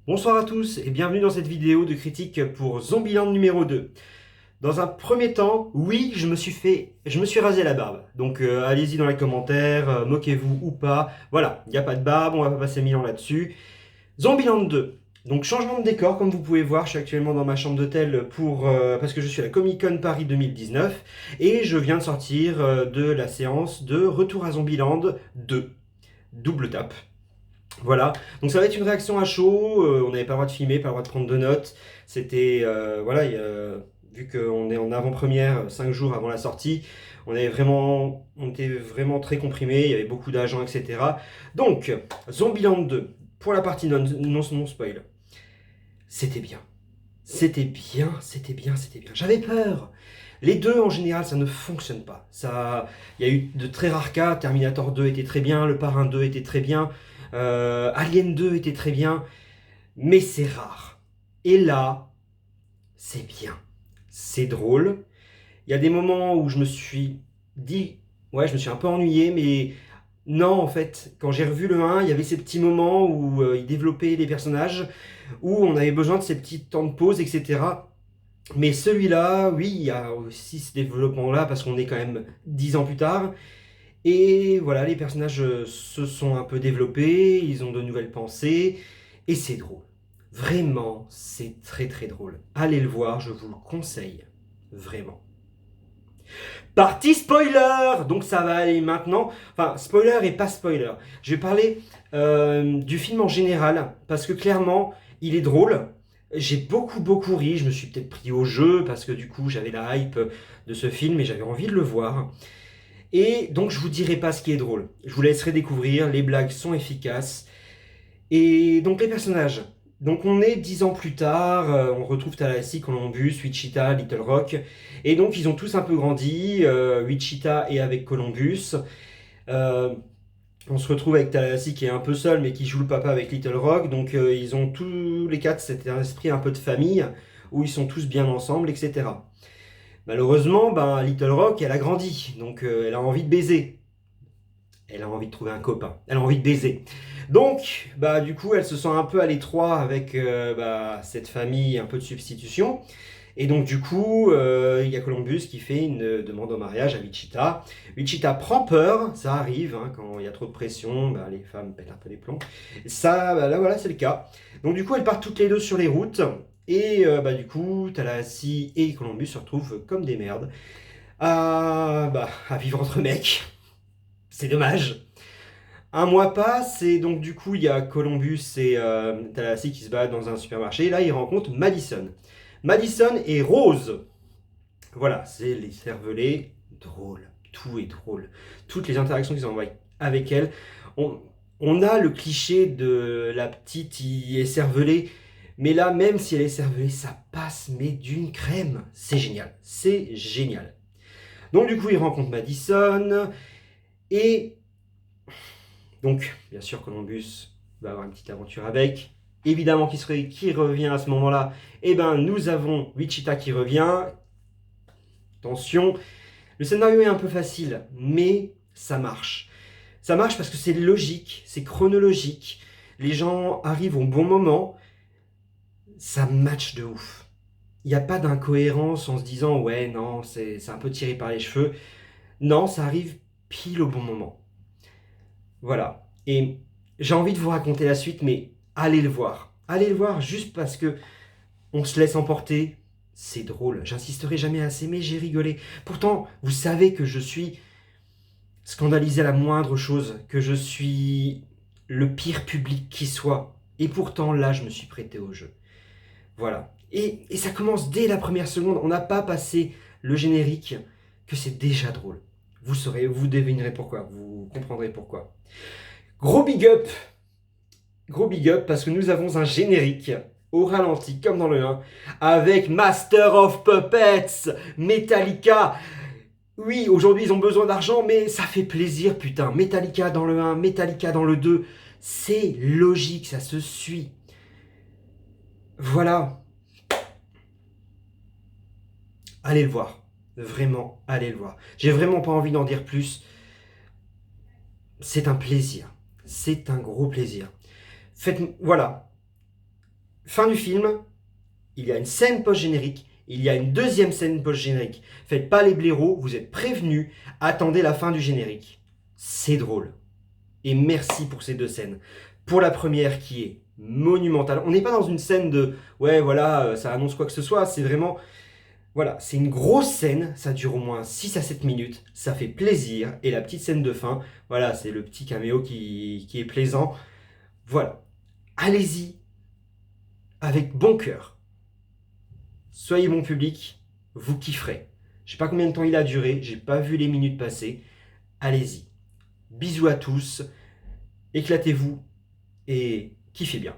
Bonsoir à tous et bienvenue dans cette vidéo de critique pour Zombieland numéro 2. Dans un premier temps, oui, je me suis rasé la barbe. Donc allez-y dans les commentaires, moquez-vous ou pas. Voilà, il n'y a pas de barbe, on va pas passer 1000 ans là-dessus. Zombieland 2. Donc changement de décor, comme vous pouvez voir, je suis actuellement dans ma chambre d'hôtel parce que je suis à la Comic Con Paris 2019 et je viens de sortir de la séance de Retour à Zombieland 2. Double tape. Voilà, donc ça va être une réaction à chaud, on n'avait pas le droit de filmer, pas le droit de prendre de notes, c'était, voilà, vu qu'on est en avant-première, 5 jours avant la sortie, on était vraiment très comprimés, il y avait beaucoup d'agents, etc. Donc, Zombieland 2, pour la partie non spoil, c'était bien. C'était bien, c'était bien, c'était bien. J'avais peur. Les deux, en général, ça ne fonctionne pas. Il y a eu de très rares cas. Terminator 2 était très bien, Le Parrain 2 était très bien, Alien 2 était très bien, mais c'est rare. Et là, c'est bien. C'est drôle. Il y a des moments où je me suis dit, ouais, je me suis un peu ennuyé, mais non, en fait, quand j'ai revu le 1, il y avait ces petits moments où il développait les personnages, où on avait besoin de ces petits temps de pause, etc. Mais celui-là, oui, il y a aussi ce développement-là parce qu'on est quand même 10 ans plus tard. Et voilà, les personnages se sont un peu développés, ils ont de nouvelles pensées, et c'est drôle. Vraiment, c'est très très drôle. Allez le voir, je vous le conseille. Vraiment. Partie spoiler! Donc ça va aller maintenant. Enfin, spoiler et pas spoiler. Je vais parler du film en général, parce que clairement, il est drôle. J'ai beaucoup ri, je me suis peut-être pris au jeu, parce que du coup, j'avais la hype de ce film et j'avais envie de le voir. Et donc, je vous dirai pas ce qui est drôle. Je vous laisserai découvrir, les blagues sont efficaces. Et donc, les personnages. Donc, on est 10 ans plus tard, on retrouve Tallahassee, Columbus, Wichita, Little Rock. Et donc, ils ont tous un peu grandi. Wichita est avec Columbus. Euh, on se retrouve avec Tallahassee qui est un peu seul, mais qui joue le papa avec Little Rock. Donc, ils ont tous les quatre cet esprit un peu de famille, où ils sont tous bien ensemble, etc. Malheureusement, ben, Little Rock, elle a grandi. Donc, elle a envie de baiser. Elle a envie de trouver un copain. Elle a envie de baiser. Donc, bah, du coup, elle se sent un peu à l'étroit avec cette famille un peu de substitution. Et donc, du coup, il y a Columbus qui fait une demande en mariage à Wichita. Wichita prend peur, ça arrive, hein, quand il y a trop de pression, bah, les femmes pètent un peu les plombs. Ça, bah, là, voilà, c'est le cas. Donc, du coup, elles partent toutes les deux sur les routes. Et du coup, Tallahassee et Columbus se retrouvent comme des merdes à vivre entre mecs. C'est dommage. Un mois passe et donc du coup il y a Columbus et Tallahassee qui se battent dans un supermarché. Et là ils rencontrent Madison. Madison et Rose. Voilà, c'est les cervelets drôles. Tout est drôle. Toutes les interactions qu'ils ont avec elle. On, on a le cliché de la petite qui est cervelée. Mais là, même si elle est cervelée, ça passe mais d'une crème. C'est génial. C'est génial. Donc du coup, ils rencontrent Madison. Et donc, bien sûr, Columbus va avoir une petite aventure avec. Évidemment, qui revient à ce moment-là. Eh ben, nous avons Wichita qui revient. Attention, le scénario est un peu facile, mais ça marche. Ça marche parce que c'est logique, c'est chronologique. Les gens arrivent au bon moment. Ça match de ouf. Il n'y a pas d'incohérence en se disant ouais, non, c'est un peu tiré par les cheveux. Non, ça arrive pile au bon moment. Voilà. Et j'ai envie de vous raconter la suite, mais allez le voir. Allez le voir juste parce que on se laisse emporter. C'est drôle. J'insisterai jamais assez, mais j'ai rigolé. Pourtant, vous savez que je suis scandalisé à la moindre chose, que je suis le pire public qui soit. Et pourtant, là, je me suis prêté au jeu. Voilà. Et ça commence dès la première seconde. On n'a pas passé le générique que c'est déjà drôle. Vous saurez, vous devinerez pourquoi. Vous comprendrez pourquoi. Gros big up parce que nous avons un générique au ralenti comme dans le 1 avec Master of Puppets, Metallica. Oui, aujourd'hui ils ont besoin d'argent mais ça fait plaisir putain. Metallica dans le 1, Metallica dans le 2, c'est logique, ça se suit. Voilà, allez le voir. Vraiment, allez le voir. J'ai vraiment pas envie d'en dire plus. C'est un plaisir. C'est un gros plaisir. Faites, voilà, Fin du film, il y a une scène post-générique, il y a une deuxième scène post-générique. Faites pas les blaireaux, vous êtes prévenus, attendez la fin du générique. C'est drôle. Et merci pour ces deux scènes. Pour la première qui est monumentale. On n'est pas dans une scène de ouais voilà, ça annonce quoi que ce soit, c'est vraiment voilà, c'est une grosse scène, ça dure au moins 6 à 7 minutes, ça fait plaisir et la petite scène de fin, voilà, c'est le petit caméo qui est plaisant. Voilà. Allez-y avec bon cœur. Soyez bon public, vous kifferez. Je sais pas combien de temps il a duré, j'ai pas vu les minutes passer. Allez-y. Bisous à tous, éclatez-vous et kiffez bien.